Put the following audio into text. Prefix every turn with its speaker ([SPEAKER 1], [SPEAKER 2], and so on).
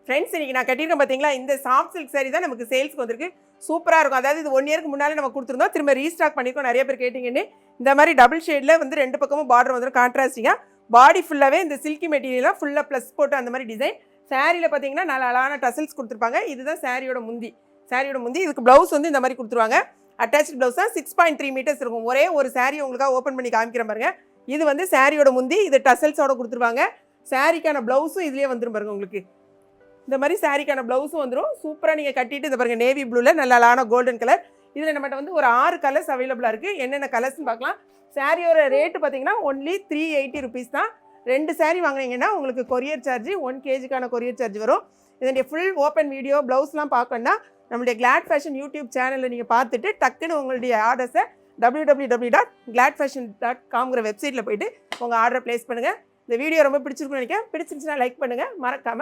[SPEAKER 1] Friends இன்றைக்கி நான் கட்டியிருக்கேன் பார்த்தீங்களா, இந்த சாஃப்ட் சில்க் சாரீ தான் நமக்கு சேல்ஸ்க்கு வந்திருக்கு. சூப்பராக இருக்கும். அதாவது இது 1 இயருக்கு முன்னாலே நம்ம கொடுத்துருந்தோம். திரும்ப ரீஸ்டாக் பண்ணியிருக்கோம். நிறைய பேர் கேட்டிங்கன்னு இந்த மாதிரி டபுள் ஷேடில் வந்து 2 பக்கமும் பார்டர் வந்துடும் கான்ட்ராஸ்டிங்காக. பாடி ஃபுல்லாகவே இந்த சில்கி மெட்டீரியலாக ஃபுல்லாக ப்ளஸ் போட்டு அந்த மாதிரி டிசைன். சாரியில் பார்த்தீங்கன்னா நல்ல அழகான டசல்ஸ் கொடுத்துருப்பாங்க. இதுதான் சாரியோட முந்தி. இதுக்கு ப்ளவுஸ் வந்து இந்த மாதிரி கொடுத்துருவாங்க. அட்டாச்சு ப்ளவுஸ் தான் 6.3 மீட்டர்ஸ் இருக்கும். ஒரே ஒரு சாரீ உங்களுக்காக ஓப்பன் பண்ணி காமிக்கிற பாருங்க. இது வந்து சாரியோட முந்தி. இது டசல்ஸோட கொடுத்துருவாங்க. சாரிக்கான ப்ளவுஸும் இதுலேயே வந்துடும் பாருங்க. உங்களுக்கு இந்த மாதிரி சாரிக்கான ப்ளவுஸும் வந்துடும். சூப்பராக நீங்கள் கட்டிட்டு இந்த பாருங்கள் நேவி ப்ளூவில் நல்ல அழகான கோல்டன் கலர். இதில் நம்மகிட்ட வந்து ஒரு 6 கலர்ஸ் அவைலபிளாக இருக்குது. என்னென்ன கலர்ஸ்னு பார்க்கலாம். சாரியோட ரேட்டு பார்த்தீங்கன்னா ஒன்லி 380 ருபீஸ் தான். 2 சாரீ வாங்கினீங்கன்னா உங்களுக்கு கொரியர் சார்ஜ் 1 kgக்கான கொரியர் சார்ஜ் வரும். இதனுடைய ஃபுல் ஓப்பன் வீடியோ ப்ளவுஸ்லாம் பார்க்கணுன்னா நம்மளுடைய கிளாட் ஃபேஷன் யூடியூப் சேனலில் நீங்கள் பார்த்துட்டு டக்குன்னு உங்களுடைய ஆர்டர்ஸை www.gladfashion.com வெப்சைட்டில் போய்ட்டு உங்கள் ஆர்டரை ப்ளேஸ் பண்ணுங்கள். இந்த வீடியோ ரொம்ப பிடிச்சிருக்குன்னு நினைக்கிறேன். பிடிச்சிருந்துச்சுன்னா லைக் பண்ணுங்கள். மறக்காமல்